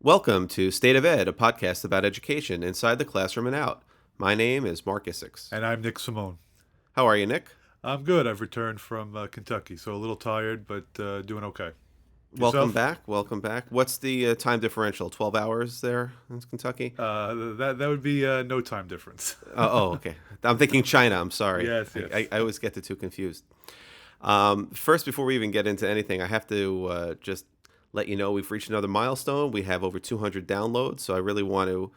Welcome to State of Ed, a podcast about education inside the classroom and out. My name is Marc. And I'm Nick Simone. How are you, Nick? I'm good. I've returned from Kentucky, so a little tired, but doing okay. Welcome Yourself? back. Welcome back. What's the time differential? 12 hours there in Kentucky? That would be no time difference. Okay. I'm thinking China. I'm sorry. Yes, yes. I always get the two confused. First, before we even get into anything, I have to just let you know we've reached another milestone. We have over 200 downloads, so I really want to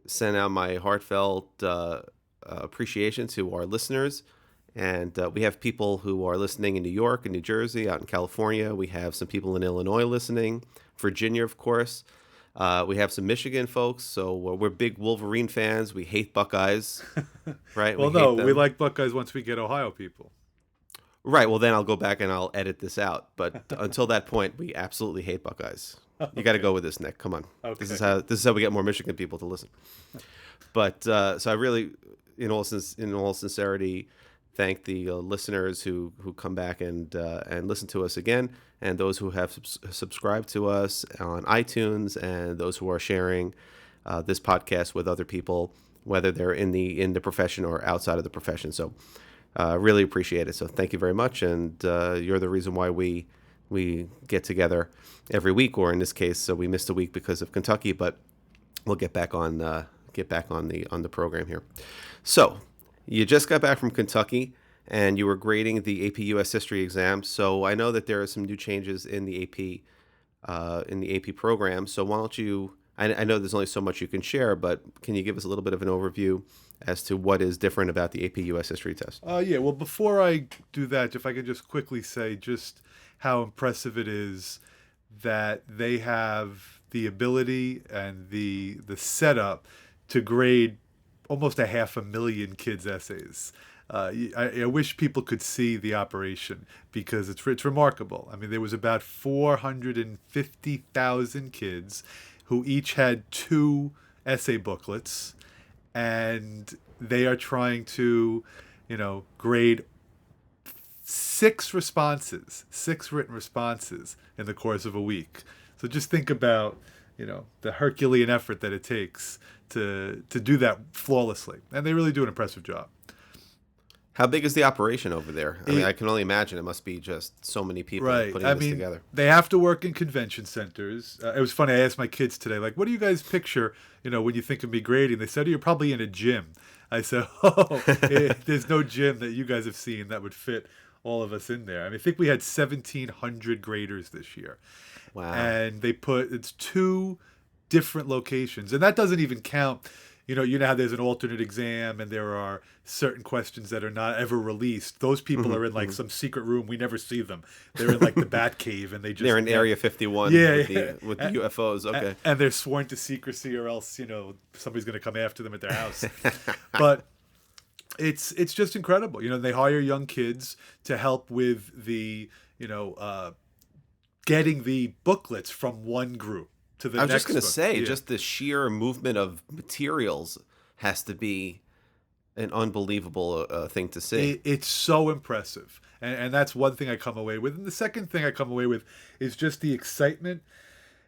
send out my heartfelt appreciation to our listeners. And we have people who are listening in New York and New Jersey, out in California. We have some people in Illinois listening, Virginia, of course. We have some Michigan folks, so we're big Wolverine fans. We hate Buckeyes, right? Well, no, we like Buckeyes once we get Ohio people. Right, well, then I'll go back and I'll edit this out. But until that point, we absolutely hate Buckeyes. You got to go with this, Nick. Come on. Okay. This is how we get more Michigan people to listen. But so I really, in all sincerity, thank the listeners who come back and listen to us again, and those who have subscribed to us on iTunes, and those who are sharing this podcast with other people, whether they're in the profession or outside of the profession. So really appreciate it. So thank you very much, and you're the reason why we get together every week, or in this case, so we missed a week because of Kentucky, but we'll get back on the program here. So. You just got back from Kentucky, and you were grading the AP U.S. History exam. So I know that there are some new changes in the AP program. So why don't you? I know there's only so much you can share, but can you give us a little bit of an overview as to what is different about the AP U.S. History test? Yeah, well, before I do that, if I could just quickly say just how impressive it is that they have the ability and the setup to grade almost 500,000 kids' essays. I wish people could see the operation because it's remarkable. I mean, there was about 450,000 kids who each had 2 essay booklets, and they are trying to, grade 6 written responses in the course of a week. So just think about, the Herculean effort that it takes to do that flawlessly. And they really do an impressive job. How big is the operation over there? I mean, I can only imagine it must be just so many people putting this together. They have to work in convention centers. It was funny. I asked my kids today, like, what do you guys picture, when you think of me grading? They said, you're probably in a gym. I said, there's no gym that you guys have seen that would fit all of us in there. I mean, I think we had 1,700 graders this year. Wow. And it's 2 different locations. And that doesn't even count, you know how there's an alternate exam and there are certain questions that are not ever released. Those people are in like some secret room. We never see them. They're in like the Bat Cave, and they're in Area 51 with the UFOs. Okay. And they're sworn to secrecy, or else, somebody's going to come after them at their house. But it's just incredible. They hire young kids to help with the, getting the booklets from one group to the next. I was just going to say, Yeah. just the sheer movement of materials has to be an unbelievable thing to see. It's so impressive. And that's one thing I come away with. And the second thing I come away with is just the excitement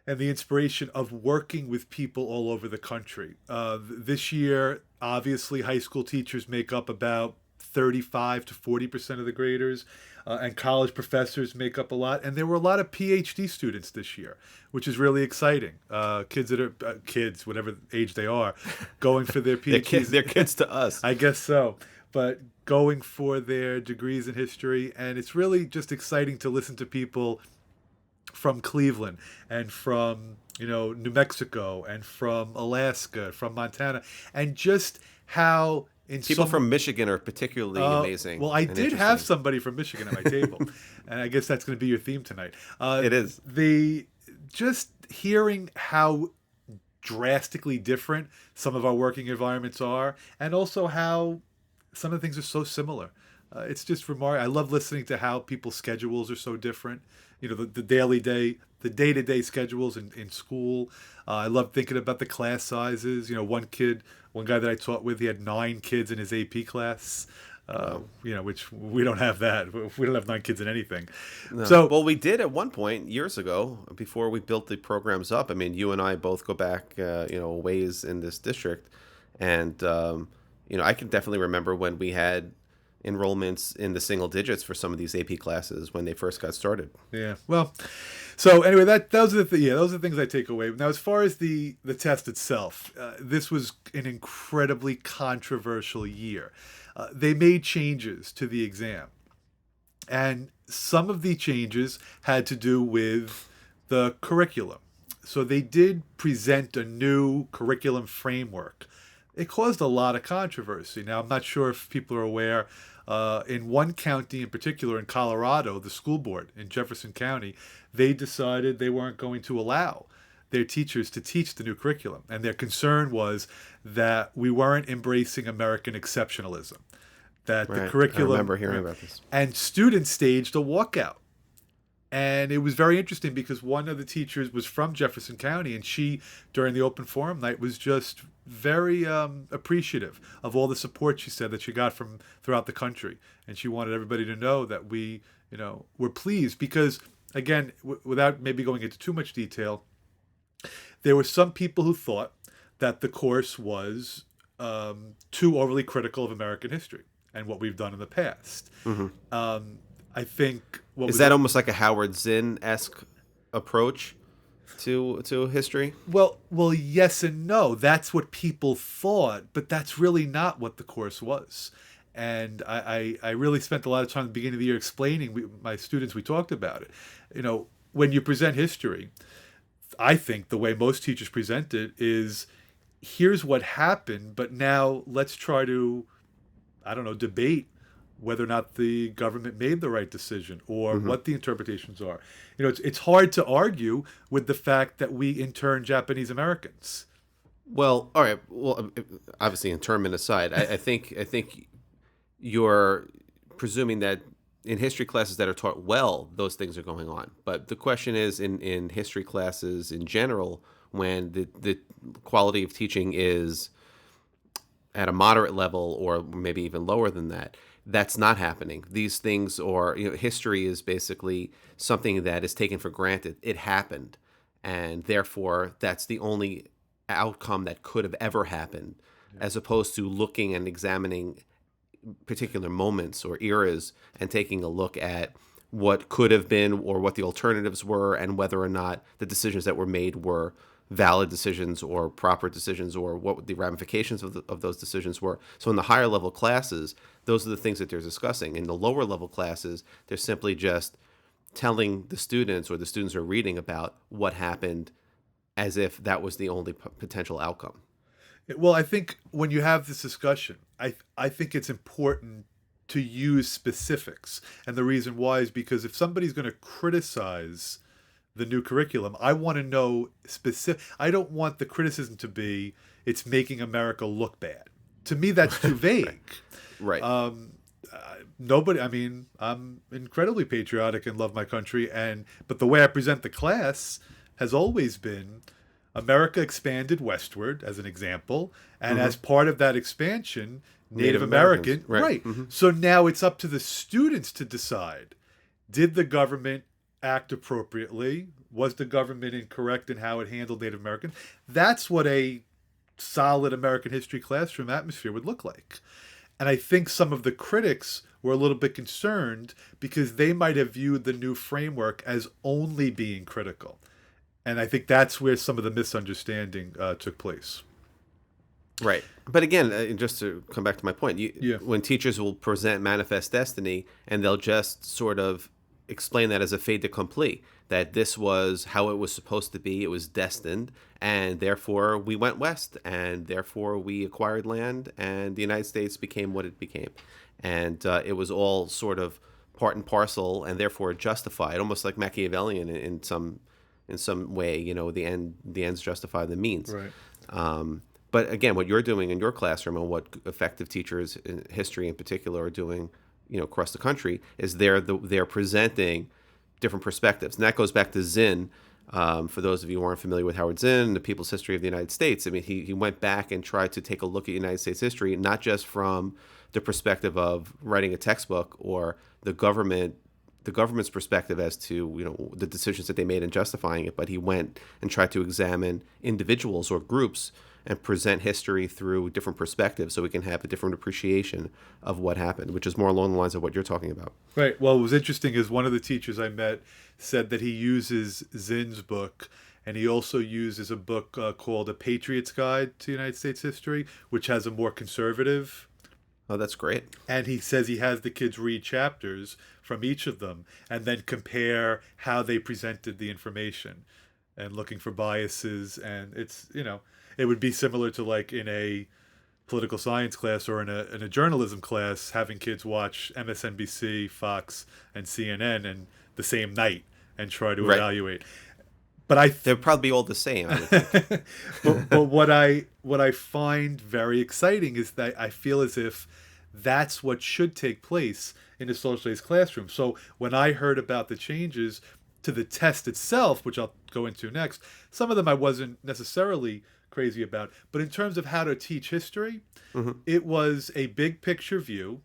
and the inspiration of working with people all over the country. This year, obviously, high school teachers make up about 35 to 40% of the graders, and college professors make up a lot. And there were a lot of PhD students this year, which is really exciting. Kids that are kids, whatever age they are, going for their PhDs. They're kids to us. I guess so. But going for their degrees in history. And it's really just exciting to listen to people from Cleveland and from, New Mexico and from Alaska, from Montana, and just how People from Michigan are particularly amazing. Well, I did have somebody from Michigan at my table, and I guess that's going to be your theme tonight. It is. Just hearing how drastically different some of our working environments are, and also how some of the things are so similar. It's just remarkable. I love listening to how people's schedules are so different. The day-to-day schedules in school. I love thinking about the class sizes. One guy that I taught with, he had 9 kids in his AP class. which we don't have that. We don't have 9 kids in anything. No. So Well, we did at one point years ago before we built the programs up. I mean, you and I both go back, ways in this district, and I can definitely remember when we had enrollments in the single digits for some of these AP classes when they first got started. yeah, well, so anyway, those are the things I take away. Now, as far as the test itself, this was an incredibly controversial year. They made changes to the exam, and some of the changes had to do with the curriculum. So they did present a new curriculum framework. It caused a lot of controversy. Now, I'm not sure if people are aware. In one county in particular, in Colorado, the school board in Jefferson County, they decided they weren't going to allow their teachers to teach the new curriculum. And their concern was that we weren't embracing American exceptionalism, that the Right. curriculum. I remember hearing about this. And students staged a walkout. And it was very interesting because one of the teachers was from Jefferson County, and she, during the open forum night, was just very appreciative of all the support she said that she got from throughout the country. And she wanted everybody to know that we, were pleased because, again, without maybe going into too much detail, there were some people who thought that the course was too overly critical of American history and what we've done in the past. I think Is that almost like a Howard Zinn-esque approach to history? Well, yes and no. That's what people thought, but that's really not what the course was. And I really spent a lot of time at the beginning of the year explaining. My students, we talked about it. When you present history, I think the way most teachers present it is, here's what happened, but now let's try to, debate whether or not the government made the right decision or what the interpretations are. It's hard to argue with the fact that we intern Japanese Americans. Well, all right. Well, obviously, internment aside, I think you're presuming that in history classes that are taught well, those things are going on. But the question is, in history classes in general, when the quality of teaching is at a moderate level or maybe even lower than that, that's not happening. These things history is basically something that is taken for granted. It happened, and therefore that's the only outcome that could have ever happened, as opposed to looking and examining particular moments or eras and taking a look at what could have been or what the alternatives were and whether or not the decisions that were made were valid decisions or proper decisions or what the ramifications of those decisions were. So in the higher level classes, those are the things that they're discussing. In the lower level classes, they're simply just telling the students, or the students are reading about what happened as if that was the only potential outcome. Well, I think when you have this discussion, I think it's important to use specifics. And the reason why is because if somebody's going to criticize the new curriculum, I want to know specific. I don't want the criticism to be it's making America look bad. To me, that's too vague. Right. Nobody. I mean, I'm incredibly patriotic and love my country, but the way I present the class has always been America expanded westward, as an example, and as part of that expansion, Native American. Right. So now it's up to the students to decide: did the government act appropriately? Was the government incorrect in how it handled Native Americans? That's what a solid American history classroom atmosphere would look like. And I think some of the critics were a little bit concerned because they might have viewed the new framework as only being critical. And I think that's where some of the misunderstanding took place. Right. But again, just to come back to my point, when teachers will present manifest destiny and they'll just sort of explain that as a fait accompli, that this was how it was supposed to be, it was destined, and therefore we went west, and therefore we acquired land, and the United States became what it became. And it was all sort of part and parcel, and therefore justified, almost like Machiavellian in some way. The ends justify the means. Right. But again, what you're doing in your classroom, and what effective teachers in history in particular are doing, across the country, is they're presenting different perspectives. And that goes back to Zinn. For those of you who aren't familiar with Howard Zinn, The People's History of the United States, I mean, he went back and tried to take a look at United States history, not just from the perspective of writing a textbook or the government's perspective as to the decisions that they made in justifying it, but he went and tried to examine individuals or groups and present history through different perspectives so we can have a different appreciation of what happened, which is more along the lines of what you're talking about. Right. Well, what was interesting is one of the teachers I met said that he uses Zinn's book, and he also uses a book called A Patriot's Guide to United States History, which has a more conservative. Oh, that's great. And he says he has the kids read chapters from each of them and then compare how they presented the information and looking for biases. And it's, it would be similar to like in a political science class or in a journalism class, having kids watch MSNBC, Fox, and CNN and the same night and try to evaluate. But they'll probably be all the same. I would think. but what I find very exciting is that I feel as if that's what should take place in a socialized classroom. So when I heard about the changes to the test itself, which I'll go into next, some of them I wasn't necessarily crazy about. But in terms of how to teach history, it was a big picture view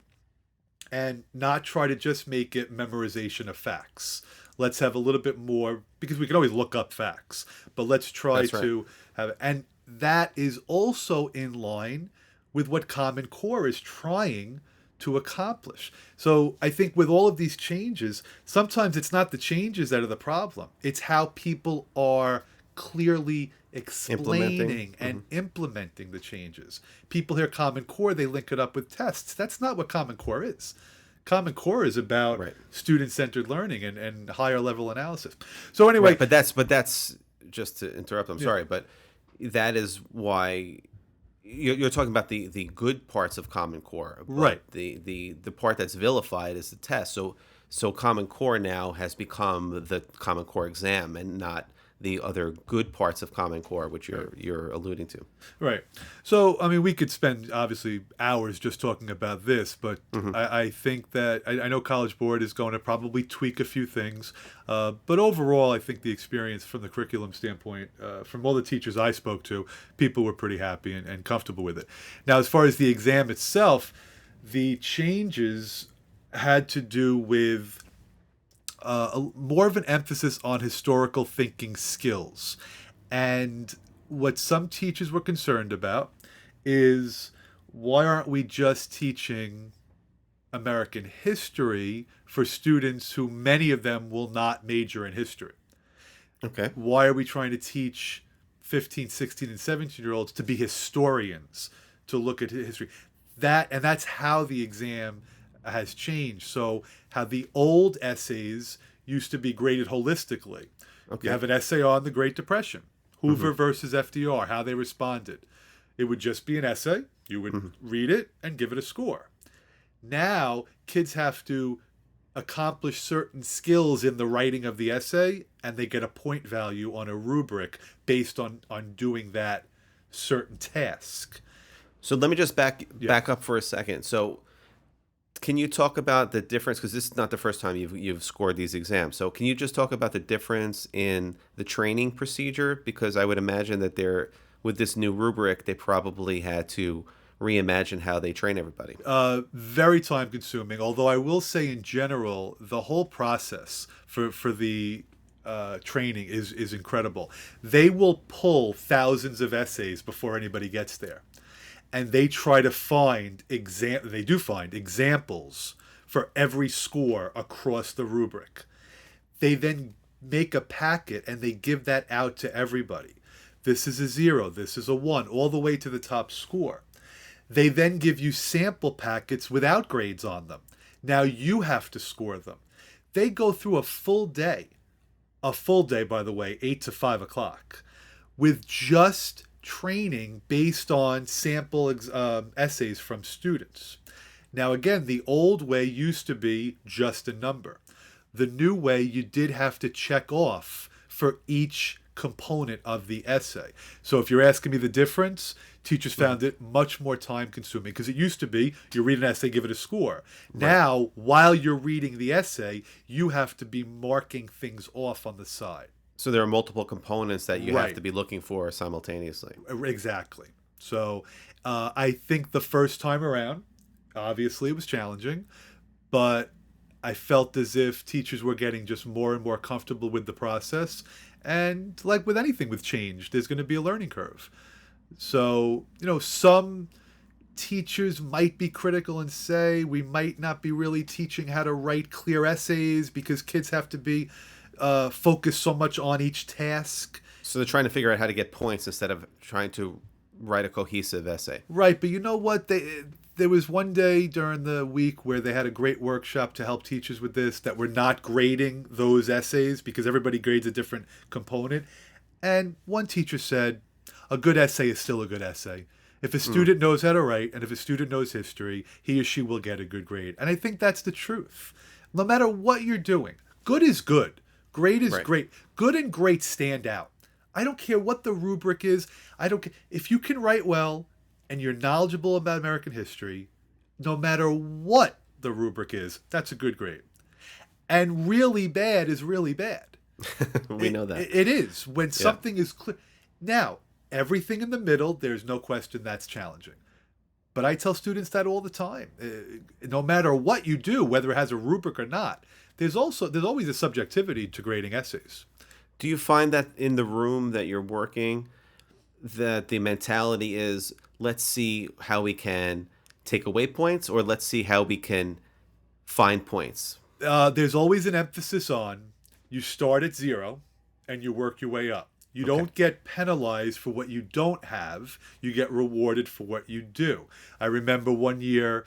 and not try to just make it memorization of facts. Let's have a little bit more, because we can always look up facts, but let's try to have, and that is also in line with what Common Core is trying to accomplish. So I think with all of these changes, sometimes it's not the changes that are the problem. It's how people are clearly explaining and implementing the changes. People hear Common Core, they link it up with tests. That's not what Common Core is. Common Core is about student-centered learning and higher level analysis. So anyway, but that's just to interrupt. I'm sorry, but that is why you're talking about the good parts of Common Core, right? The part that's vilified is the test. So Common Core now has become the Common Core exam and not the other good parts of Common Core, which you're alluding to. Right. So, I mean, we could spend, obviously, hours just talking about this, but I think that, I know College Board is going to probably tweak a few things, but overall, I think the experience from the curriculum standpoint, from all the teachers I spoke to, people were pretty happy and comfortable with it. Now, as far as the exam itself, the changes had to do with more of an emphasis on historical thinking skills. And what some teachers were concerned about is, why aren't we just teaching American history for students who many of them will not major in history? Okay. Why are we trying to teach 15, 16, and 17-year-olds to be historians, to look at history? That's how the exam has changed. So how the old essays used to be graded holistically. Okay. You have an essay on the Great Depression, Hoover versus FDR, how they responded. It would just be an essay. You would read it and give it a score. Now, kids have to accomplish certain skills in the writing of the essay, and they get a point value on a rubric based on doing that certain task. So let me just back up for a second. So can you talk about the difference, because this is not the first time you've scored these exams. So can you just talk about the difference in the training procedure? Because I would imagine that with this new rubric, they probably had to reimagine how they train everybody. Very time consuming, although I will say in general, the whole process for the training is incredible. They will pull thousands of essays before anybody gets there. And they try to find examples for every score across the rubric. They then make a packet and they give that out to everybody. This is a 0, this is a 1, all the way to the top score. They then give you sample packets without grades on them. Now you have to score them. They go through a full day, by the way, 8 to 5 o'clock, with just training based on sample essays from students. Now again, the old way used to be just a number. The new way, you did have to check off for each component of the essay. So if you're asking me the difference, teachers found it much more time consuming, because it used to be you read an essay, give it a score. Right. Now, while you're reading the essay, you have to be marking things off on the side. So there are multiple components that you have to be looking for simultaneously. Exactly. So I think the first time around, Obviously, it was challenging, but I felt as if teachers were getting just more and more comfortable with the process. And like with anything with change, there's going to be a learning curve. So, some teachers might be critical and say we might not be really teaching how to write clear essays because kids have to be focused so much on each task. So they're trying to figure out how to get points instead of trying to write a cohesive essay. Right, but you know what? There was one day during the week where they had a great workshop to help teachers with this that were not grading those essays because everybody grades a different component. And one teacher said, a good essay is still a good essay. If a student knows how to write and if a student knows history, he or she will get a good grade. And I think that's the truth. No matter what you're doing, good is good. Great is Right. great. Good and great stand out. I don't care what the rubric is. I don't care. If you can write well and you're knowledgeable about American history, no matter what the rubric is, that's a good grade. And really bad is really bad. We know that. It is. When Yeah. something is clear. Now, everything in the middle, there's no question that's challenging. But I tell students that all the time. No matter what you do, whether it has a rubric or not, there's always a subjectivity to grading essays. Do you find that in the room that you're working, that the mentality is, let's see how we can take away points, or let's see how we can find points? There's always an emphasis on you start at zero and you work your way up. You Okay. don't get penalized for what you don't have. You get rewarded for what you do. I remember one year,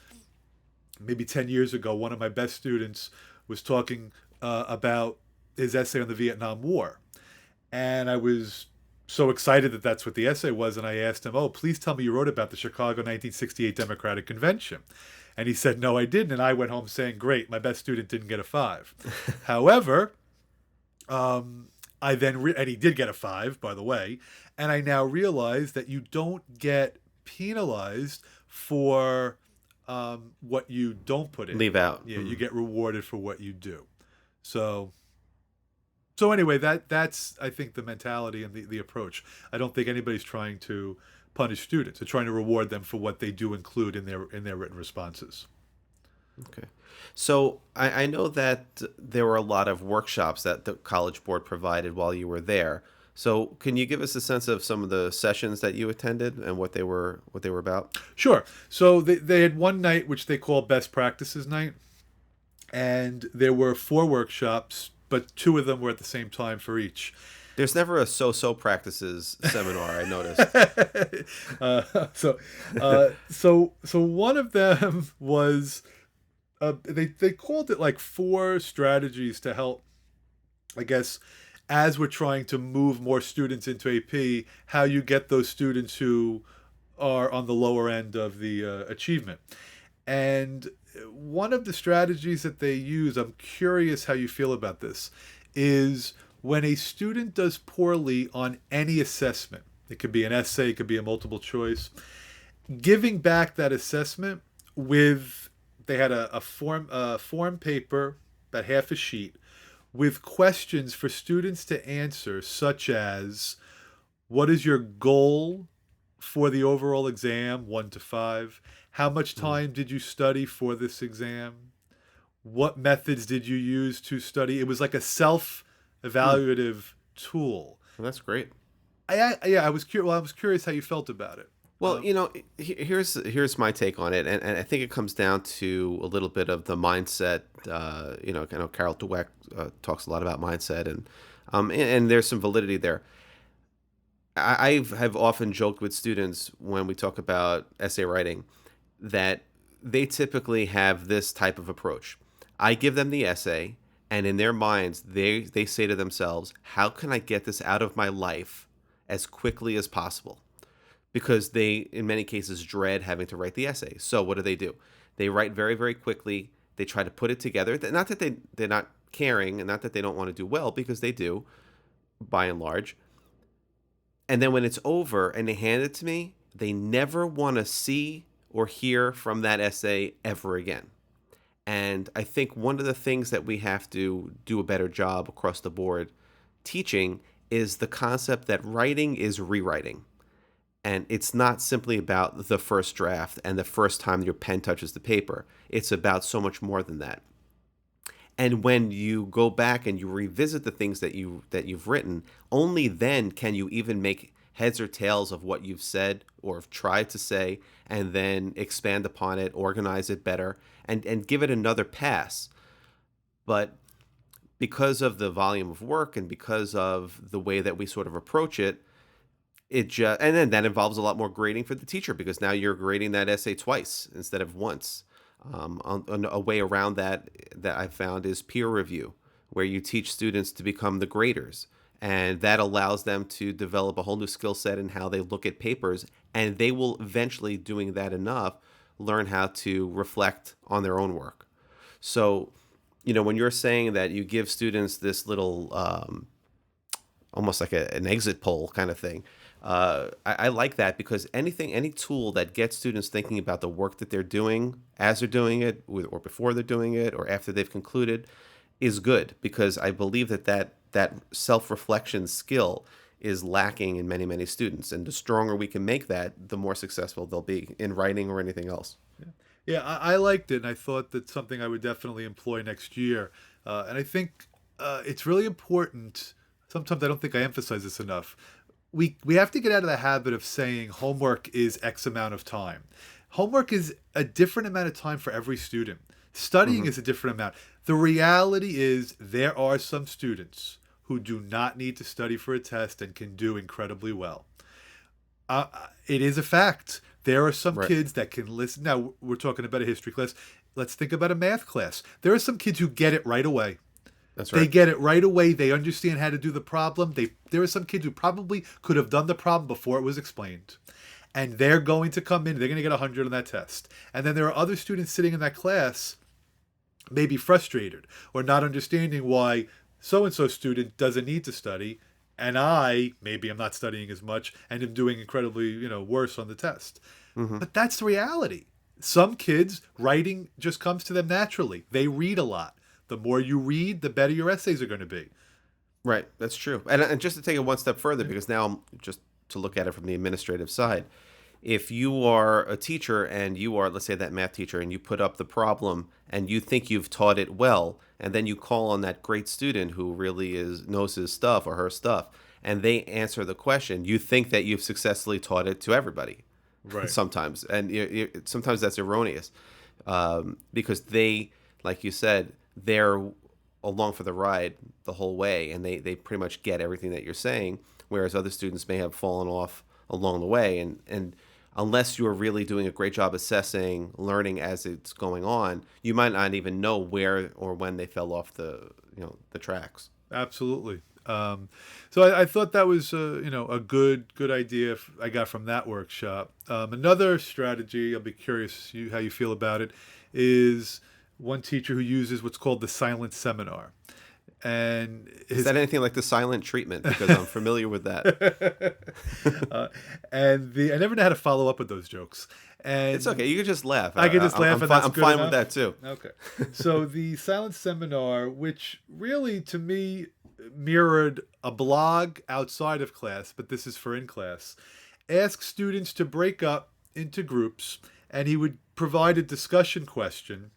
maybe 10 years ago, one of my best students was talking about his essay on the Vietnam War. And I was so excited that that's what the essay was. And I asked him, oh, please tell me you wrote about the Chicago 1968 Democratic Convention. And he said, no, I didn't. And I went home saying, great, my best student didn't get a 5. However, and he did get a 5, by the way. And I now realize that you don't get penalized for what you don't put in. Leave out. Yeah, you get rewarded for what you do. So anyway, that's I think the mentality and the approach. I don't think anybody's trying to punish students. They're trying to reward them for what they do include in their written responses. Okay. So I know that there were a lot of workshops that the College Board provided while you were there. So can you give us a sense of some of the sessions that you attended and what they were about? Sure. So they had one night which they call Best Practices Night, and there were 4 workshops, but 2 of them were at the same time for each. There's never a so-so practices seminar, I noticed. So one of them was they called it like 4 strategies to help, I guess, as we're trying to move more students into AP, how you get those students who are on the lower end of the achievement. And one of the strategies that they use, I'm curious how you feel about this, is when a student does poorly on any assessment, it could be an essay, it could be a multiple choice, giving back that assessment with, they had a form paper, about half a sheet, with questions for students to answer, such as, what is your goal for the overall exam, 1 to 5? How much time did you study for this exam? What methods did you use to study? It was like a self-evaluative tool. Well, that's great. I was curious. Well, I was curious how you felt about it. Well, here's my take on it, and I think it comes down to a little bit of the mindset. I know Carol Dweck talks a lot about mindset, and there's some validity there. Have often joked with students when we talk about essay writing that they typically have this type of approach. I give them the essay, and in their minds, they say to themselves, "How can I get this out of my life as quickly as possible?" Because they, in many cases, dread having to write the essay. So what do? They write very, very quickly. They try to put it together. Not that they're not caring, and not that they don't want to do well, because they do, by and large. And then when it's over and they hand it to me, they never want to see or hear from that essay ever again. And I think one of the things that we have to do a better job across the board teaching is the concept that writing is rewriting. And it's not simply about the first draft and the first time your pen touches the paper. It's about so much more than that. And when you go back and you revisit the things that you've written, only then can you even make heads or tails of what you've said or have tried to say, and then expand upon it, organize it better, and give it another pass. But because of the volume of work and because of the way that we sort of approach it, it just and then that involves a lot more grading for the teacher, because now you're grading that essay twice instead of once. A way around that I've found is peer review, where you teach students to become the graders, and that allows them to develop a whole new skill set in how they look at papers, and they will eventually, doing that enough, learn how to reflect on their own work. So, when you're saying that you give students this little almost like an exit poll kind of thing. I like that, because any tool that gets students thinking about the work that they're doing as they're doing it, or before they're doing it, or after they've concluded, is good, because I believe that self-reflection skill is lacking in many, many students. And the stronger we can make that, the more successful they'll be in writing or anything else. Yeah, I liked it, and I thought that's something I would definitely employ next year. And I think it's really important. Sometimes I don't think I emphasize this enough. We have to get out of the habit of saying homework is X amount of time. Homework is a different amount of time for every student. Studying is a different amount. The reality is there are some students who do not need to study for a test and can do incredibly well. It is a fact. There are some Right. kids that can listen. Now, we're talking about a history class. Let's think about a math class. There are some kids who get it right away. That's They right. get it right away. They understand how to do the problem. There are some kids who probably could have done the problem before it was explained. And they're going to come in, they're going to get 100 on that test. And then there are other students sitting in that class, maybe frustrated or not understanding why so-and-so student doesn't need to study, and maybe I'm not studying as much and am doing incredibly, worse on the test. But that's the reality. Some kids, writing just comes to them naturally. They read a lot. The more you read, the better your essays are going to be. Right, that's true. And just to take it one step further, because now just to look at it from the administrative side, if you are a teacher and you are, let's say, that math teacher, and you put up the problem and you think you've taught it well, and then you call on that great student who really knows his stuff or her stuff, and they answer the question, you think that you've successfully taught it to everybody. Right. Sometimes, and sometimes that's erroneous, because they, like you said, they're along for the ride the whole way, and they pretty much get everything that you're saying, whereas other students may have fallen off along the way, and unless you're really doing a great job assessing learning as it's going on, you might not even know where or when they fell off the tracks. Absolutely. So I thought that was a good idea I got from that workshop. Another strategy, I'll be curious how you feel about it, is one teacher who uses what's called the silent seminar. And Is that anything like the silent treatment? Because I'm familiar with that. I never know how to follow up with those jokes. And It's okay. You can just laugh. I can just laugh, and that's I'm good fine enough? with that too. Okay. So the silent seminar, which really to me mirrored a blog outside of class, but this is for in class, asks students to break up into groups, and he would provide a discussion question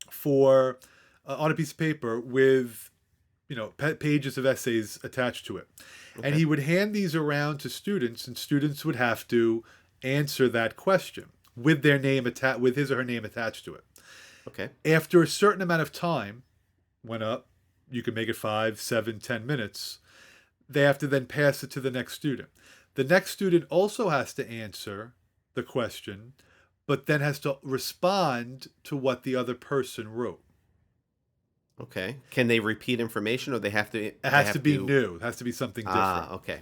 for on a piece of paper with pages of essays attached to it. Okay. And he would hand these around to students, and students would have to answer that question with their name with his or her name attached to it. Okay. After a certain amount of time went up, you can make it 5, 7, 10 minutes. They have to then pass it to the next student. The next student also has to answer the question, but then has to respond to what the other person wrote. Okay. Can they repeat information, or they have to? It has to be new. It has to be something different. Okay.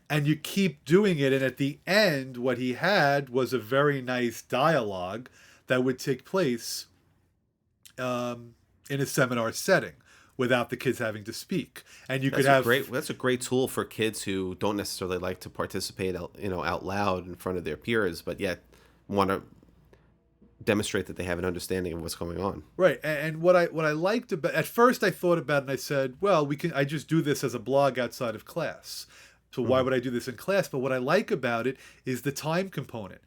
And you keep doing it, and at the end, what he had was a very nice dialogue that would take place in a seminar setting without the kids having to speak. And you could have That's a great tool for kids who don't necessarily like to participate, out loud in front of their peers, but yet want to demonstrate that they have an understanding of what's going on. right. And what I liked about, at first I thought about it and I said, well, I just do this as a blog outside of class. So why Hmm. would I do this in class? But what I like about it is the time component.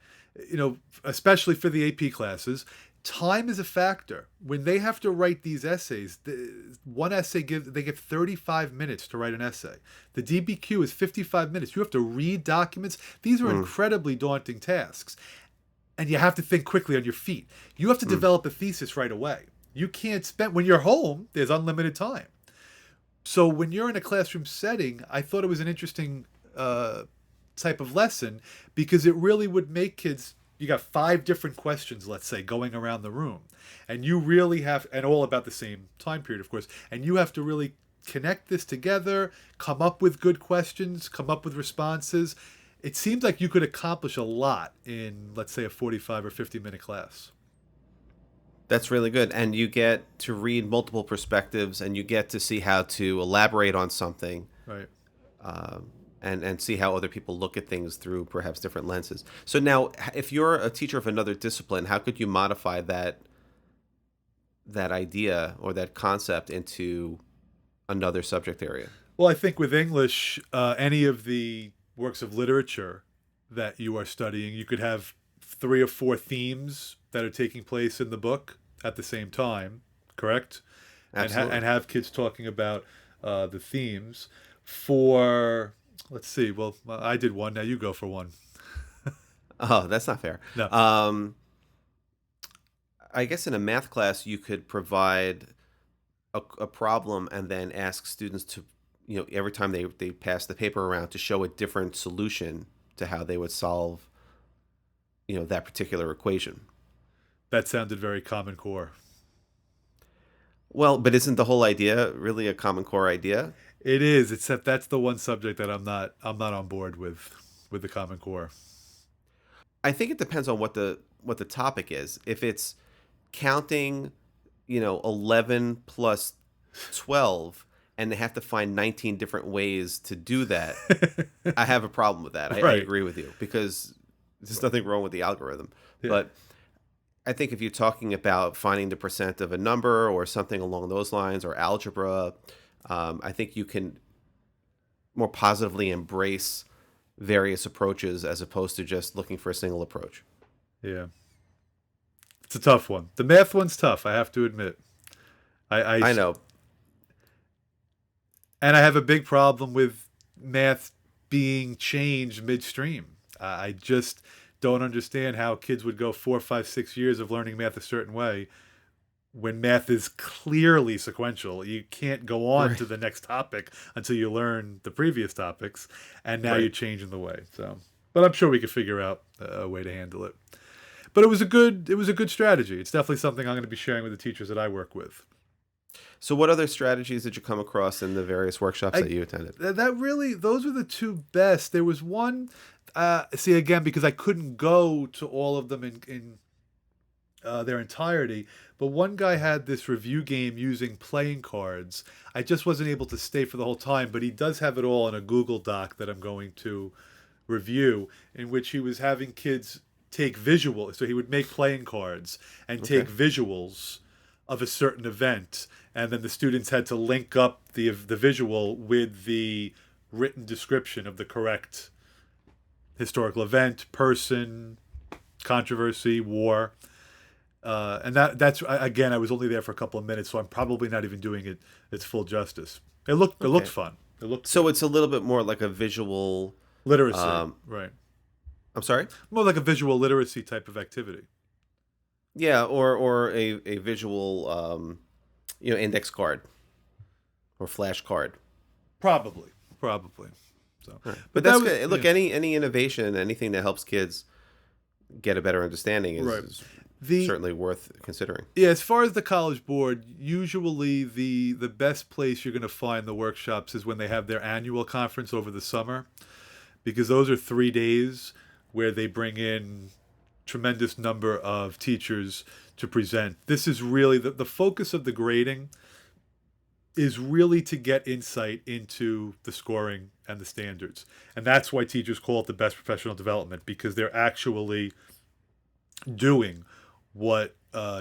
Especially for the AP classes, time is a factor. When they have to write these essays, one essay they give 35 minutes to write an essay. The DBQ is 55 minutes. You have to read documents. These are Mm. incredibly daunting tasks. And you have to think quickly on your feet. You have to Mm. develop a thesis right away. You can't spend, when you're home, there's unlimited time. So when you're in a classroom setting, I thought it was an interesting type of lesson because it really would make kids. You got 5 different questions, let's say, going around the room, and you really have, and all about the same time period, of course, and you have to really connect this together, come up with good questions, come up with responses. It seems like you could accomplish a lot in, let's say, a 45 or 50-minute class. That's really good. And you get to read multiple perspectives and you get to see how to elaborate on something, Right. and see how other people look at things through perhaps different lenses. So now, if you're a teacher of another discipline, how could you modify that idea or that concept into another subject area? Well, I think with English, any of the works of literature that you are studying, you could have 3 or 4 themes that are taking place in the book at the same time, correct? And Absolutely. have kids talking about the themes. For, let's see, well, I did one. Now you go for one. Oh, that's not fair. No. Um, I guess in a math class, you could provide a problem and then ask students to, every time they pass the paper around, to show a different solution to how they would solve, that particular equation. That sounded very Common Core. Well, but isn't the whole idea really a Common Core idea? It is, except that's the one subject that I'm not on board with the Common Core. I think it depends on what the topic is. If it's counting, 11 plus 12, and they have to find 19 different ways to do that, I have a problem with that. I Right. agree with you because there's nothing wrong with the algorithm. Yeah. But I think if you're talking about finding the percent of a number or something along those lines or algebra, I think you can more positively embrace various approaches as opposed to just looking for a single approach. Yeah. It's a tough one. The math one's tough, I have to admit. I I know. and I have a big problem with math being changed midstream. I just don't understand how kids would go 4, 5, 6 years of learning math a certain way when math is clearly sequential. You can't go on Right. to the next topic until you learn the previous topics, and now you're Right. changing the way. So, but I'm sure we could figure out a way to handle it. But it was a good strategy. It's definitely something I'm going to be sharing with the teachers that I work with. So, what other strategies did you come across in the various workshops I that you attended? that really those were the two best. There was one. See again because I couldn't go to all of them in their entirety. But one guy had this review game using playing cards. I just wasn't able to stay for the whole time, but he does have it all in a Google Doc that I'm going to review, in which he was having kids take visual. So he would make playing cards and take Okay. visuals of a certain event, and then the students had to link up the visual with the written description of the correct historical event, person, controversy, war. And that's again, I was only there for a couple of minutes, so I'm probably not even doing it its full justice. It looked Okay. fun. It looked So good. it's a little bit more like a visual. Literacy, Um, right? I'm sorry. More like a visual literacy type of activity. Yeah, or a visual, index card or flash card. Probably, probably. So, All right. But but that that's was good. yeah, Look, any innovation, anything that helps kids get a better understanding right. is The certainly worth considering. Yeah, as far as the College Board, usually the best place you're going to find the workshops is when they have their annual conference over the summer, because those are 3 days where they bring in tremendous number of teachers to present. This is really the focus of the grading is really to get insight into the scoring and the standards. And that's why teachers call it the best professional development, because they're actually doing what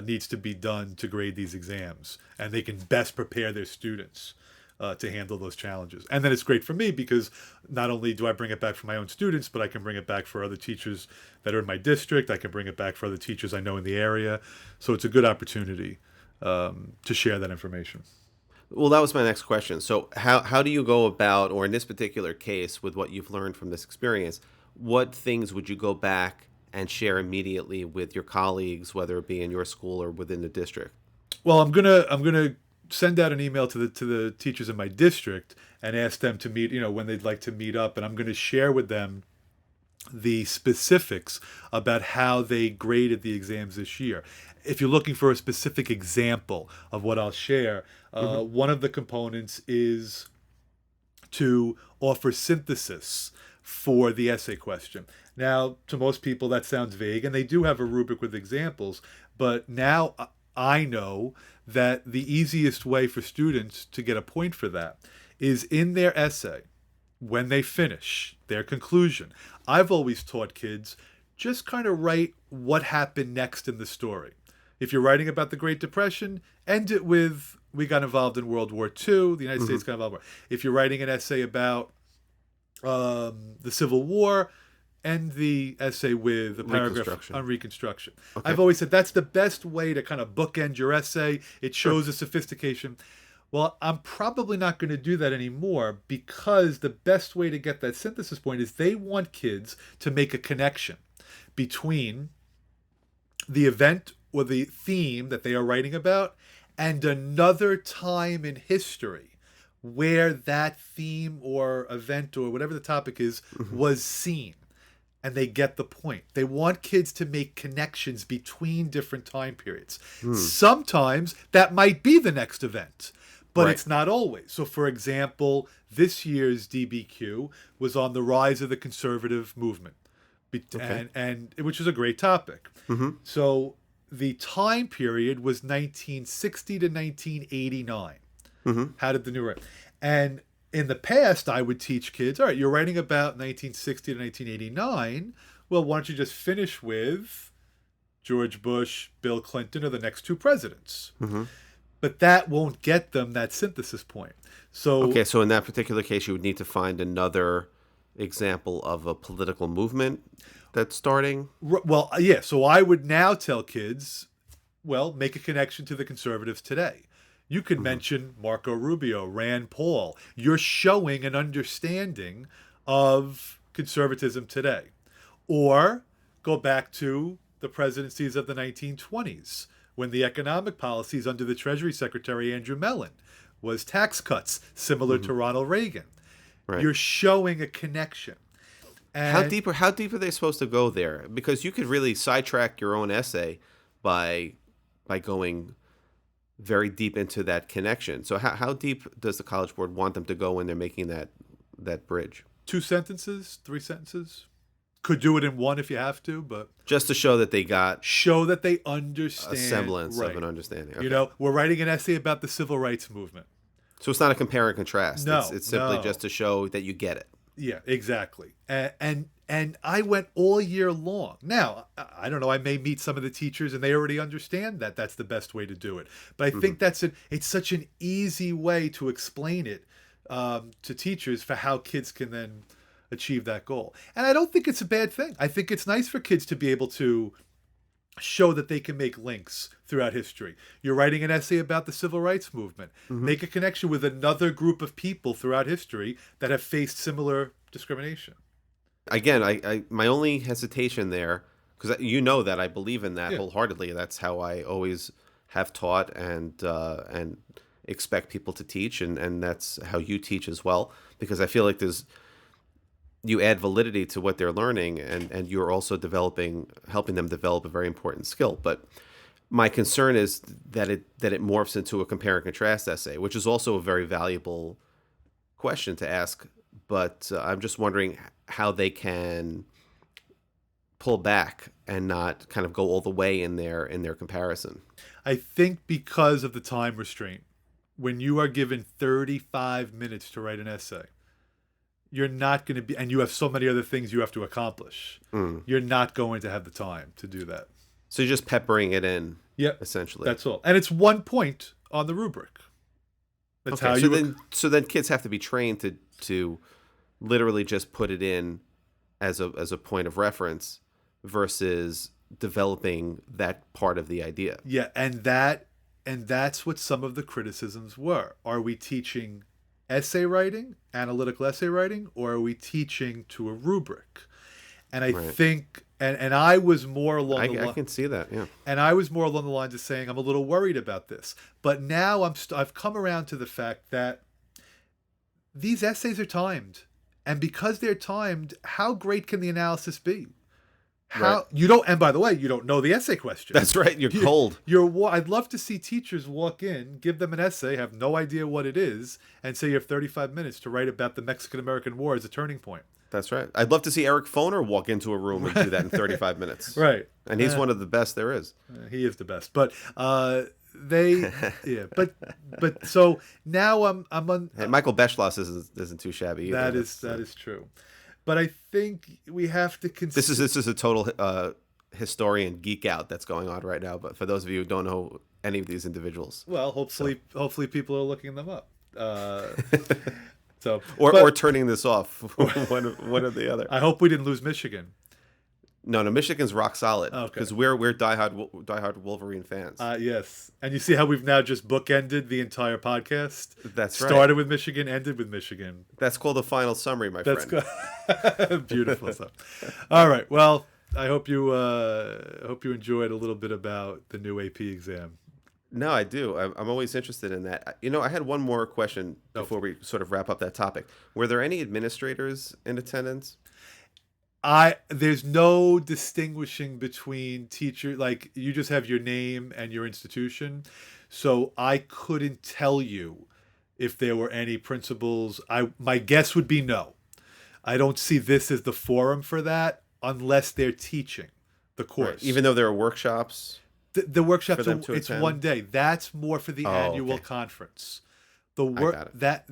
needs to be done to grade these exams, and they can best prepare their students. to handle those challenges. And then it's great for me because not only do I bring it back for my own students, but I can bring it back for other teachers that are in my district. I can bring it back for other teachers I know in the area. So it's a good opportunity to share that information. Well, that was my next question. So how do you go about, or in this particular case, with what you've learned from this experience, what things would you go back and share immediately with your colleagues, whether it be in your school or within the district? Well, I'm gonna send out an email to the teachers in my district and ask them to meet, when they'd like to meet up, and I'm going to share with them the specifics about how they graded the exams this year. If you're looking for a specific example of what I'll share, one of the components is to offer synthesis for the essay question. Now, to most people, that sounds vague, and they do have a rubric with examples, but now I know that the easiest way for students to get a point for that is in their essay, when they finish their conclusion. I've always taught kids just kind of write what happened next in the story. If you're writing about the Great Depression, end it with, we got involved in World War II, the United States got involved in war. If you're writing an essay about the Civil War, end the essay with a paragraph on Reconstruction. Okay. I've always said that's the best way to kind of bookend your essay. It shows a sophistication. Well, I'm probably not going to do that anymore because the best way to get that synthesis point is they want kids to make a connection between the event or the theme that they are writing about and another time in history where that theme or event or whatever the topic is was seen. And they get the point. They want kids to make connections between different time periods. Sometimes that might be the next event, but it's not always. So, for example, this year's DBQ was on the rise of the conservative movement, and which is a great topic. So the time period was 1960 to 1989. How did the new write? And in the past, I would teach kids, all right, you're writing about 1960 to 1989. Well, why don't you just finish with George Bush, Bill Clinton, or the next two presidents? But that won't get them that synthesis point. So in that particular case, you would need to find another example of a political movement that's starting? Well, yeah. So I would now tell kids, well, make a connection to the conservatives today. You could mention Marco Rubio, Rand Paul. You're showing an understanding of conservatism today. Or go back to the presidencies of the 1920s when the economic policies under the Treasury Secretary Andrew Mellon was tax cuts, similar to Ronald Reagan. You're showing a connection. And how deep are they supposed to go there? Because you could really sidetrack your own essay by going very deep into that connection. So how deep does the College Board want them to go when they're making that bridge? 2 sentences, 3 sentences. Could do it in one if you have to, but just to show that they understand a semblance of an understanding. Okay. We're writing an essay about the civil rights movement. So it's not a compare and contrast. No, it's simply just to show that you get it. Yeah, exactly. And I went all year long. Now, I don't know, I may meet some of the teachers and they already understand that that's the best way to do it. But I think it's such an easy way to explain it to teachers for how kids can then achieve that goal. And I don't think it's a bad thing. I think it's nice for kids to be able to show that they can make links throughout history. You're writing an essay about the civil rights movement. Make a connection with another group of people throughout history that have faced similar discrimination. Again, I my only hesitation there, because you know that I believe in that wholeheartedly. That's how I always have taught and expect people to teach, and that's how you teach as well. Because I feel like you add validity to what they're learning, and you're also helping them develop a very important skill. But my concern is that it morphs into a compare and contrast essay, which is also a very valuable question to ask. But I'm just wondering how they can pull back and not kind of go all the way in their comparison. I think because of the time restraint, when you are given 35 minutes to write an essay, you're not going to be, and you have so many other things you have to accomplish. You're not going to have the time to do that. So you're just peppering it in. Yep. Essentially. That's all. And it's 1 point on the rubric. That's Okay, how so you. then kids have to be trained to literally just put it in as a point of reference versus developing that part of the idea. Yeah, and that's what some of the criticisms were. Are we teaching essay writing, analytical essay writing, or are we teaching to a rubric? And I Right. think and I was more along the I line can see that. Yeah. and I was more along the lines of saying I'm a little worried about this. But now I've come around to the fact that these essays are timed. And because they're timed, how great can the analysis be? Right. How you don't and by the way, you don't know the essay question. That's right. You're cold. I'd love to see teachers walk in, give them an essay, have no idea what it is, and say you have 35 minutes to write about the Mexican American War as a turning point. That's right. I'd love to see Eric Foner walk into a room and do that in 35 minutes. Right. And he's one of the best there is. He is the best. But they yeah, but so now I'm on Hey, Michael Beschloss isn't too shabby either. that is true. But I think we have to consider This is a total historian geek out that's going on right now. But for those of you who don't know any of these individuals, well, hopefully people are looking them up. So or turning this off, one or the other. I hope we didn't lose Michigan. No, Michigan's rock solid Okay. because we're diehard Wolverine fans. Yes, and you see how we've now just bookended the entire podcast. That's right. Started with Michigan, ended with Michigan. That's called a final summary, my friend. That's good. Beautiful stuff. All right. Well, I hope you enjoyed a little bit about the new AP exam. No, I do. I'm always interested in that. You know, I had one more question before we sort of wrap up that topic. Were there any administrators in attendance? There's no distinguishing between teacher, like you just have your name and your institution. So I couldn't tell you if there were any principals. My guess would be no. I don't see this as the forum for that unless they're teaching the course. Right. Even though there are workshops. The workshops for them to it's attend? one day. That's more for the annual okay. conference. The got work it. that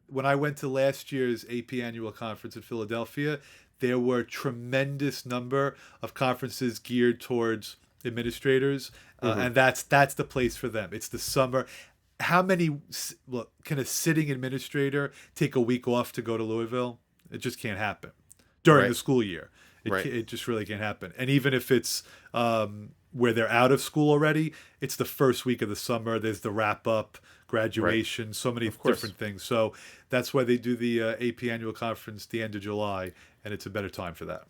when I went to last year's AP annual conference in Philadelphia, there were a tremendous number of conferences geared towards administrators, and that's the place for them. It's the summer. How many look can a sitting administrator take a week off to go to Louisville? It just can't happen during Right. the school year. Right. It just really can't happen. And even if it's where they're out of school already, it's the first week of the summer. There's the wrap up, graduation, so many different things. So that's why they do the AP annual conference the end of July, and it's a better time for that.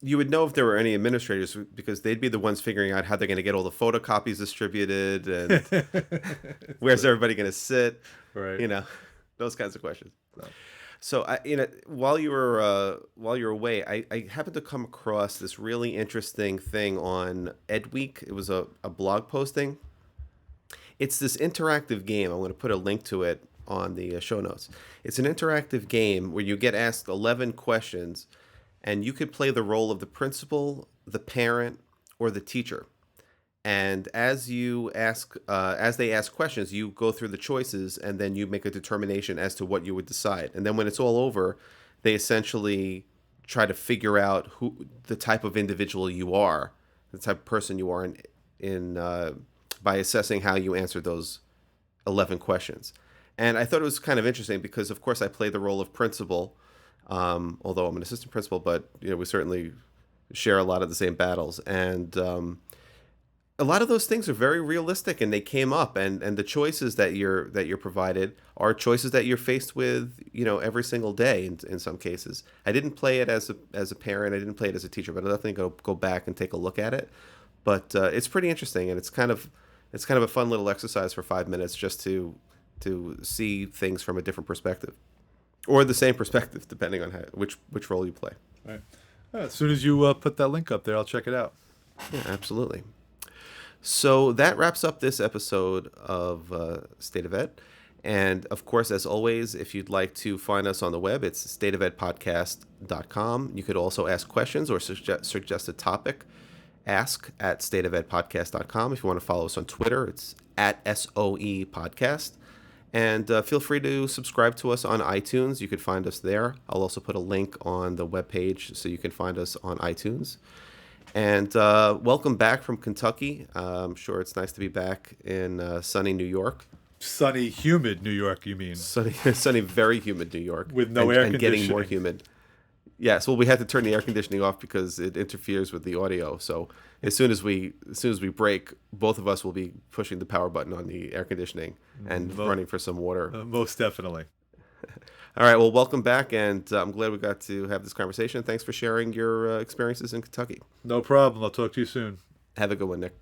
You would know if there were any administrators because they'd be the ones figuring out how they're going to get all the photocopies distributed and where's everybody going to sit, Right. you know, those kinds of questions. So while you were away, I happened to come across this really interesting thing on Ed Week. It was a blog posting. It's this interactive game. I'm going to put a link to it on the show notes. It's an interactive game where you get asked 11 questions, and you could play the role of the principal, the parent, or the teacher. And as they ask questions, you go through the choices, and then you make a determination as to what you would decide. And then when it's all over, they essentially try to figure out who the type of individual you are, the type of person you are by assessing how you answered those 11 questions. And I thought it was kind of interesting because, of course, I play the role of principal, although I'm an assistant principal, but we certainly share a lot of the same battles. And a lot of those things are very realistic, and they came up, and the choices that you're provided are choices that you're faced with, every single day in some cases. I didn't play it as a parent, I didn't play it as a teacher, but I'll definitely go back and take a look at it. But it's pretty interesting, and it's kind of a fun little exercise for 5 minutes just to see things from a different perspective, or the same perspective, depending on which role you play. Right. As soon as you put that link up there, I'll check it out. Yeah, absolutely. So that wraps up this episode of State of Ed. And of course, as always, if you'd like to find us on the web, it's stateofedpodcast.com. You could also ask questions or suggest a topic. Ask at stateofedpodcast.com. If you want to follow us on Twitter, it's at SOE Podcast. And feel free to subscribe to us on iTunes. You could find us there. I'll also put a link on the webpage so you can find us on iTunes. And welcome back from Kentucky. I'm sure it's nice to be back in sunny New York. sunny, humid New York, you mean? Sunny, very humid New York, With no air and getting more conditioning. humid. Yes, well, we had to turn the air conditioning off because it interferes with the audio. So as soon as we break, both of us will be pushing the power button on the air conditioning and running for some water. Most definitely. All right, well, welcome back, and I'm glad we got to have this conversation. Thanks for sharing your experiences in Kentucky. No problem. I'll talk to you soon. Have a good one, Nick.